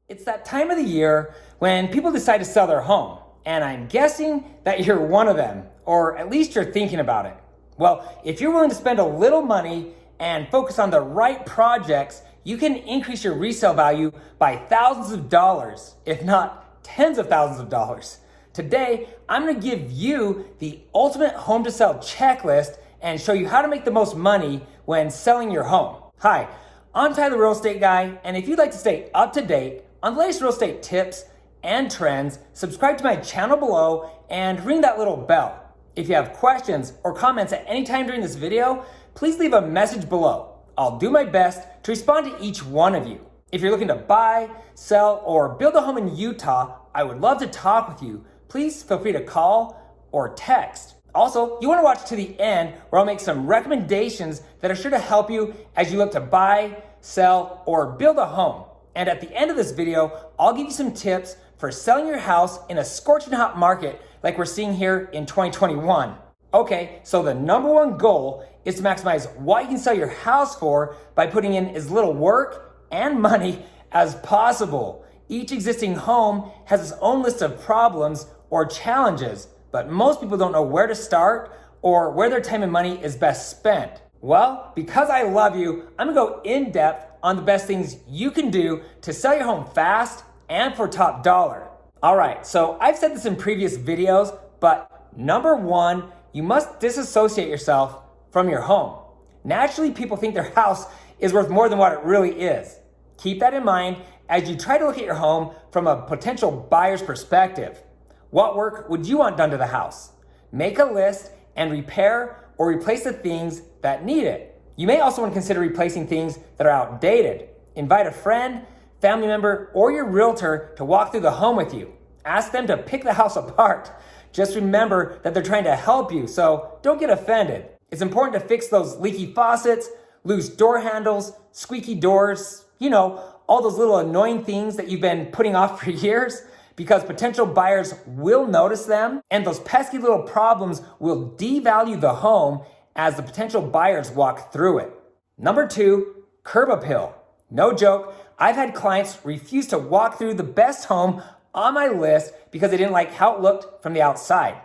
It's that time of the year when people decide to sell their home, and I'm guessing that you're one of them, or at least you're thinking about it. Well, if you're willing to spend a little money and focus on the right projects, you can increase your resale value by thousands of dollars, if not tens of thousands of dollars. Today, I'm gonna give you the ultimate home to sell checklist and show you how to make the most money when selling your home. Hi, I'm Tyler, the Real Estate Guy, and if you'd like to stay up to date on the latest real estate tips and trends, subscribe to my channel below and ring that little bell. If you have questions or comments at any time during this video, please leave a message below. I'll do my best to respond to each one of you. If you're looking to buy, sell, or build a home in Utah, I would love to talk with you. Please feel free to call or text. Also, you want to watch to the end where I'll make some recommendations that are sure to help you as you look to buy, sell, or build a home. And at the end of this video, I'll give you some tips for selling your house in a scorching hot market like we're seeing here in 2021. Okay, so the number one goal is to maximize what you can sell your house for by putting in as little work and money as possible. Each existing home has its own list of problems or challenges, but most people don't know where to start or where their time and money is best spent. Well, because I love you, I'm gonna go in depth on the best things you can do to sell your home fast and for top dollar. All right, so I've said this in previous videos, but number one, you must disassociate yourself from your home. Naturally, people think their house is worth more than what it really is. Keep that in mind as you try to look at your home from a potential buyer's perspective. What work would you want done to the house? Make a list and repair or replace the things that need it. You may also want to consider replacing things that are outdated. Invite a friend, family member, or your realtor to walk through the home with you. Ask them to pick the house apart. Just remember that they're trying to help you, so don't get offended. It's important to fix those leaky faucets, loose door handles, squeaky doors, all those little annoying things that you've been putting off for years, because potential buyers will notice them, and those pesky little problems will devalue the home as the potential buyers walk through it. Number two, curb appeal. No joke, I've had clients refuse to walk through the best home on my list because they didn't like how it looked from the outside.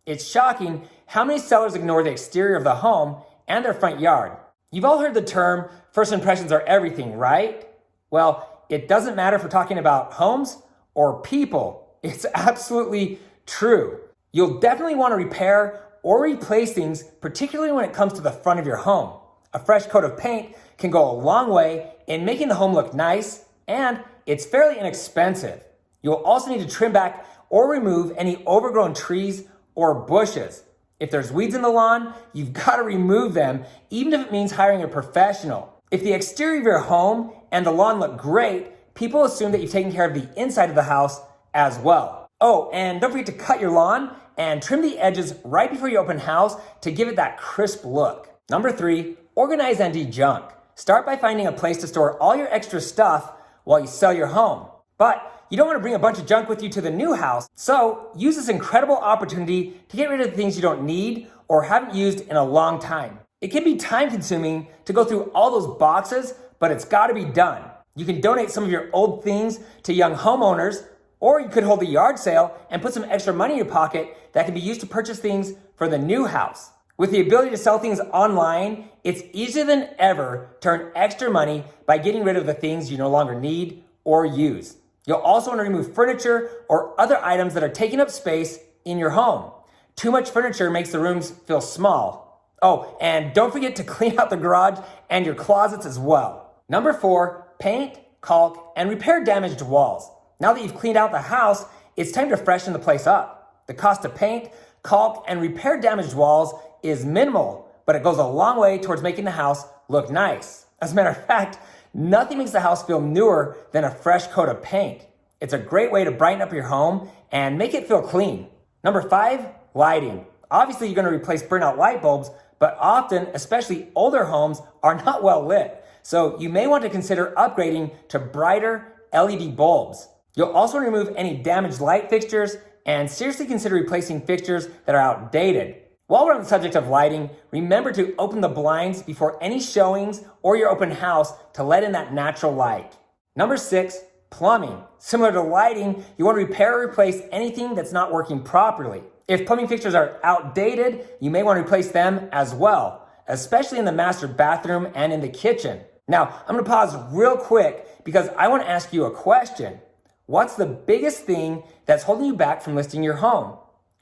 It's shocking how many sellers ignore the exterior of the home and their front yard. You've all heard the term, first impressions are everything, right? Well, it doesn't matter if we're talking about homes or people. It's absolutely true. You'll definitely want to repair or replace things, particularly when it comes to the front of your home. A fresh coat of paint can go a long way in making the home look nice, and it's fairly inexpensive. You'll also need to trim back or remove any overgrown trees or bushes. If there's weeds in the lawn, you've got to remove them, even if it means hiring a professional. If the exterior of your home and the lawn look great, people assume that you've taken care of the inside of the house as well. Oh, and don't forget to cut your lawn and trim the edges right before you open house to give it that crisp look. Number three, organize and de-junk. Start by finding a place to store all your extra stuff while you sell your home. But you don't want to bring a bunch of junk with you to the new house, so use this incredible opportunity to get rid of the things you don't need or haven't used in a long time. It can be time consuming to go through all those boxes, but it's got to be done. You can donate some of your old things to young homeowners, or you could hold a yard sale and put some extra money in your pocket that can be used to purchase things for the new house. With the ability to sell things online, it's easier than ever to earn extra money by getting rid of the things you no longer need or use. You'll also want to remove furniture or other items that are taking up space in your home. Too much furniture makes the rooms feel small. Oh, and don't forget to clean out the garage and your closets as well. Number four, paint, caulk, and repair damaged walls. Now that you've cleaned out the house, it's time to freshen the place up. The cost to paint, caulk, and repair damaged walls is minimal, but it goes a long way towards making the house look nice. As a matter of fact, nothing makes the house feel newer than a fresh coat of paint. It's a great way to brighten up your home and make it feel clean. Number five, lighting. Obviously, you're going to replace burnout light bulbs, but often, especially older homes, are not well lit. So you may want to consider upgrading to brighter LED bulbs. You'll also remove any damaged light fixtures and seriously consider replacing fixtures that are outdated. While we're on the subject of lighting, remember to open the blinds before any showings or your open house to let in that natural light. Number 6, Plumbing. Similar to lighting, you want to repair or replace anything that's not working properly. If plumbing fixtures are outdated, you may want to replace them as well, especially in the master bathroom and in the kitchen. Now, I'm going to pause real quick because I want to ask you a question. What's the biggest thing that's holding you back from listing your home?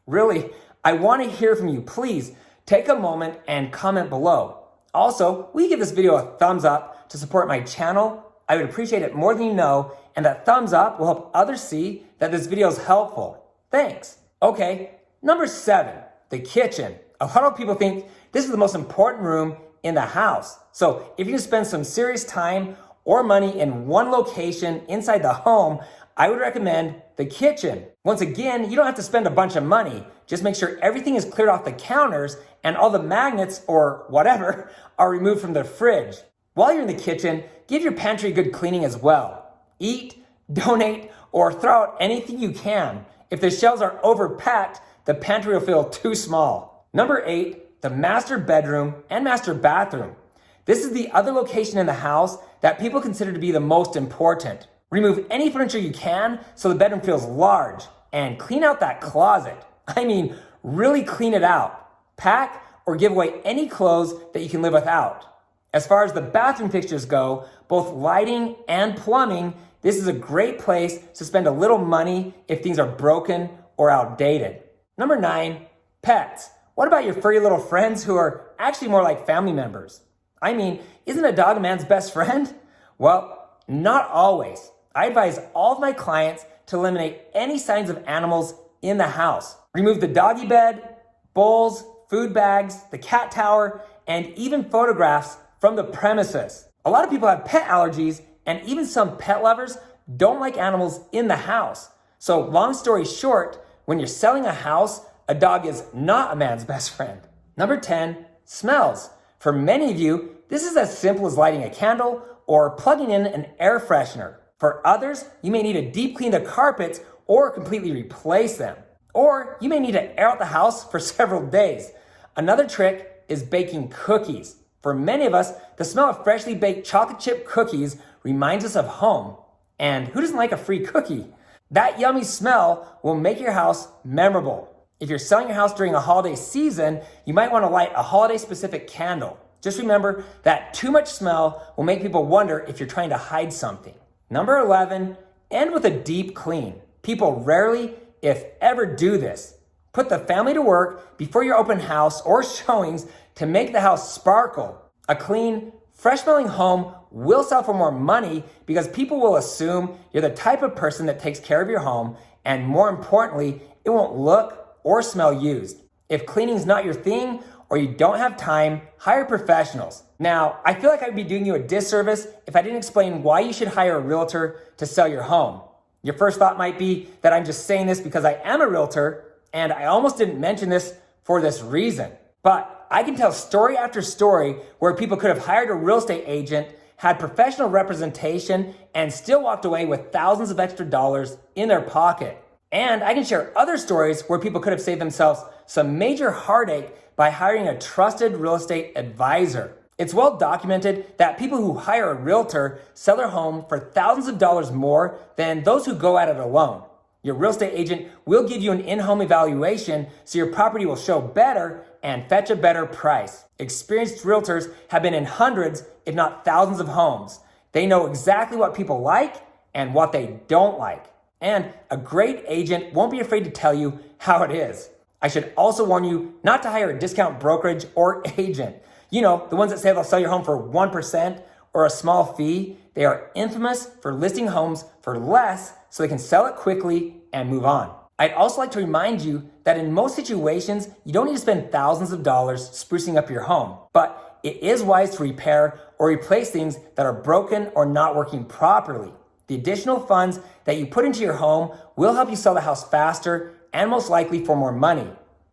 Really, I want to hear from you. Please take a moment and comment below. Also, will you give this video a thumbs up to support my channel? I would appreciate it more than you know, and that thumbs up will help others see that this video is helpful. Thanks. Okay, number 7, the kitchen. A lot of people think this is the most important room in the house. So if you can spend some serious time or money in one location inside the home, I would recommend the kitchen. Once again, you don't have to spend a bunch of money. Just make sure everything is cleared off the counters and all the magnets or whatever are removed from the fridge. While you're in the kitchen, give your pantry a good cleaning as well. Eat, donate, or throw out anything you can. If the shelves are overpacked, the pantry will feel too small. Number 8, the master bedroom and master bathroom. This is the other location in the house that people consider to be the most important. Remove any furniture you can so the bedroom feels large, and clean out that closet. I mean, really clean it out. Pack or give away any clothes that you can live without. As far as the bathroom fixtures go, both lighting and plumbing, this is a great place to spend a little money if things are broken or outdated. Number 9, pets. What about your furry little friends who are actually more like family members? I mean, isn't a dog a man's best friend? Well, not always. I advise all of my clients to eliminate any signs of animals in the house. Remove the doggy bed, bowls, food bags, the cat tower, and even photographs from the premises. A lot of people have pet allergies, and even some pet lovers don't like animals in the house. So long story short, when you're selling a house, a dog is not a man's best friend. Number 10, smells. For many of you, this is as simple as lighting a candle or plugging in an air freshener. For others, you may need to deep clean the carpets or completely replace them. Or you may need to air out the house for several days. Another trick is baking cookies. For many of us, the smell of freshly baked chocolate chip cookies reminds us of home. And who doesn't like a free cookie? That yummy smell will make your house memorable. If you're selling your house during a holiday season, you might want to light a holiday-specific candle. Just remember that too much smell will make people wonder if you're trying to hide something. Number 11, end with a deep clean. People rarely, if ever, do this. Put the family to work before your open house or showings to make the house sparkle. A clean, fresh-smelling home will sell for more money because people will assume you're the type of person that takes care of your home, and more importantly, it won't look or smell used. If cleaning's not your thing or you don't have time, hire professionals. Now, I feel like I'd be doing you a disservice if I didn't explain why you should hire a realtor to sell your home. Your first thought might be that I'm just saying this because I am a realtor, and I almost didn't mention this for this reason. But I can tell story after story where people could have hired a real estate agent, had professional representation, and still walked away with thousands of extra dollars in their pocket. And I can share other stories where people could have saved themselves some major heartache by hiring a trusted real estate advisor. It's well documented that people who hire a realtor sell their home for thousands of dollars more than those who go at it alone. Your real estate agent will give you an in-home evaluation so your property will show better and fetch a better price. Experienced realtors have been in hundreds, if not thousands of homes. They know exactly what people like and what they don't like. And a great agent won't be afraid to tell you how it is. I should also warn you not to hire a discount brokerage or agent. You know, the ones that say they'll sell your home for 1% or a small fee. They are infamous for listing homes for less so they can sell it quickly and move on. I'd also like to remind you that in most situations, you don't need to spend thousands of dollars sprucing up your home, but it is wise to repair or replace things that are broken or not working properly. The additional funds that you put into your home will help you sell the house faster and most likely for more money.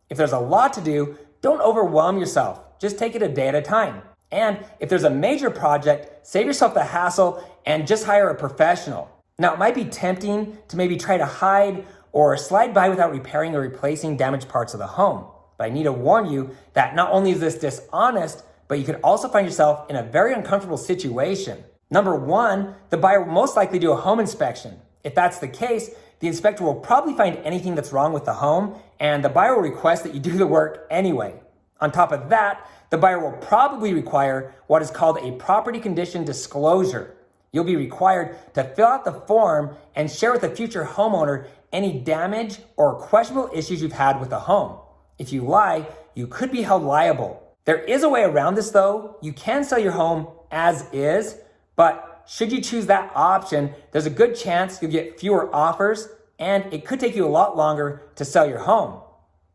If there's a lot to do, don't overwhelm yourself. Just take it a day at a time. And if there's a major project, save yourself the hassle and just hire a professional. Now, it might be tempting to maybe try to hide or slide by without repairing or replacing damaged parts of the home. But I need to warn you that not only is this dishonest, but you could also find yourself in a very uncomfortable situation. Number one, the buyer will most likely do a home inspection. If that's the case, the inspector will probably find anything that's wrong with the home, and the buyer will request that you do the work anyway. On top of that, the buyer will probably require what is called a property condition disclosure. You'll be required to fill out the form and share with the future homeowner any damage or questionable issues you've had with the home. If you lie, you could be held liable. There is a way around this though. You can sell your home as is, but should you choose that option, there's a good chance you'll get fewer offers and it could take you a lot longer to sell your home.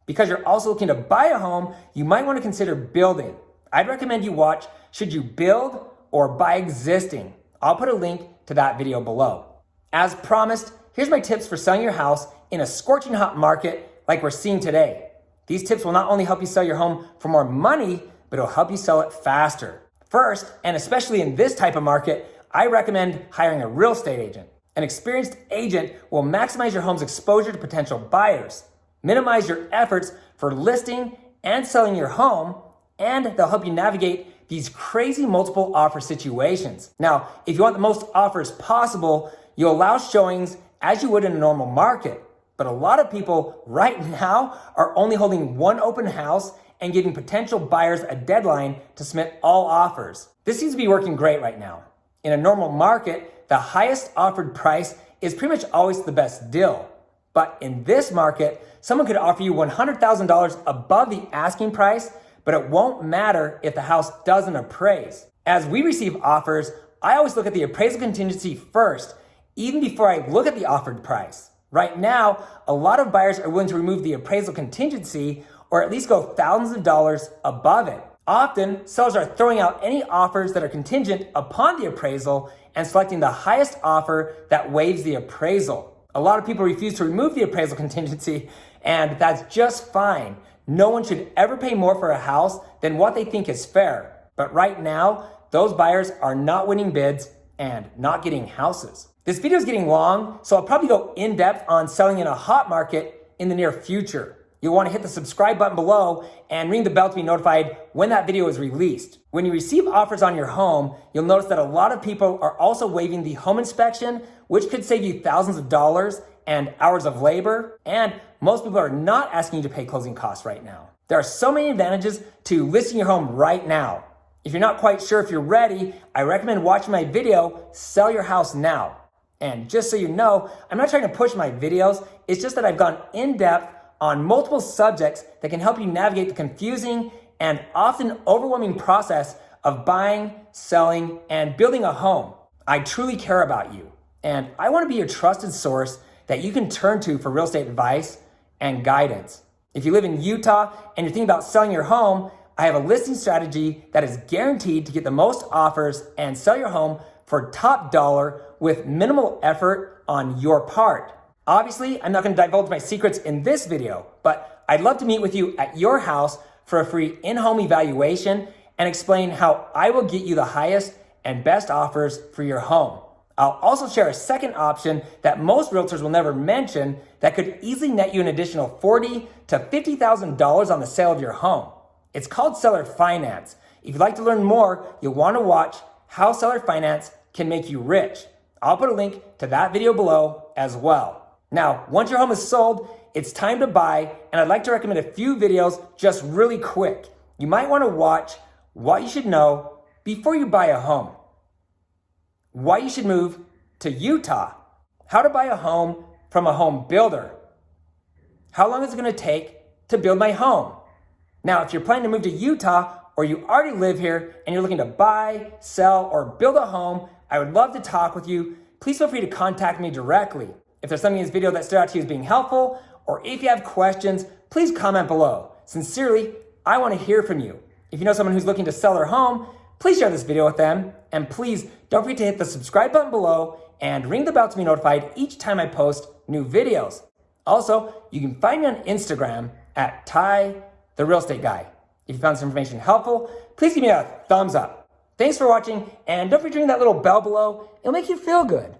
Because you're also looking to buy a home, you might want to consider building. I'd recommend you watch Should You Build or Buy Existing? I'll put a link to that video below. As promised, here's my tips for selling your house in a scorching hot market like we're seeing today. These tips will not only help you sell your home for more money, but it'll help you sell it faster. First, and especially in this type of market, I recommend hiring a real estate agent. An experienced agent will maximize your home's exposure to potential buyers, minimize your efforts for listing and selling your home, and they'll help you navigate these crazy multiple offer situations. Now, if you want the most offers possible, you'll allow showings as you would in a normal market. But a lot of people right now are only holding one open house and giving potential buyers a deadline to submit all offers. This seems to be working great right now. In a normal market, the highest offered price is pretty much always the best deal. But in this market, someone could offer you $100,000 above the asking price, but it won't matter if the house doesn't appraise. As we receive offers, I always look at the appraisal contingency first, even before I look at the offered price. Right now, a lot of buyers are willing to remove the appraisal contingency or at least go thousands of dollars above it. Often, sellers are throwing out any offers that are contingent upon the appraisal and selecting the highest offer that waives the appraisal. A lot of people refuse to remove the appraisal contingency, and that's just fine. No one should ever pay more for a house than what they think is fair. But right now, those buyers are not winning bids and not getting houses. This video is getting long, so I'll probably go in depth on selling in a hot market in the near future. You'll want to hit the subscribe button below and ring the bell to be notified when that video is released. When you receive offers on your home, you'll notice that a lot of people are also waiving the home inspection, which could save you thousands of dollars and hours of labor. And most people are not asking you to pay closing costs right now. There are so many advantages to listing your home right now. If you're not quite sure if you're ready, I recommend watching my video, Sell Your House Now. And just so you know, I'm not trying to push my videos. It's just that I've gone in depth on multiple subjects that can help you navigate the confusing and often overwhelming process of buying, selling, and building a home. I truly care about you, and I want to be your trusted source that you can turn to for real estate advice and guidance. If you live in Utah and you're thinking about selling your home, I have a listing strategy that is guaranteed to get the most offers and sell your home for top dollar with minimal effort on your part. Obviously, I'm not going to divulge my secrets in this video, but I'd love to meet with you at your house for a free in-home evaluation and explain how I will get you the highest and best offers for your home. I'll also share a second option that most realtors will never mention that could easily net you an additional $40,000 to $50,000 on the sale of your home. It's called seller finance. If you'd like to learn more, you'll want to watch How Seller Finance Can Make You Rich. I'll put a link to that video below as well. Now, once your home is sold, it's time to buy, and I'd like to recommend a few videos just really quick. You might want to watch what you should know before you buy a home, why you should move to Utah, how to buy a home from a home builder, how long is it going to take to build my home. Now, if you're planning to move to Utah or you already live here and you're looking to buy, sell, or build a home, I would love to talk with you. Please feel free to contact me directly. If there's something in this video that stood out to you as being helpful, or if you have questions, please comment below. Sincerely, I want to hear from you. If you know someone who's looking to sell their home, please share this video with them. And please don't forget to hit the subscribe button below and ring the bell to be notified each time I post new videos. Also, you can find me on Instagram at Ty the Real Estate Guy. If you found this information helpful, please give me a thumbs up. Thanks for watching, and don't forget to ring that little bell below. It'll make you feel good.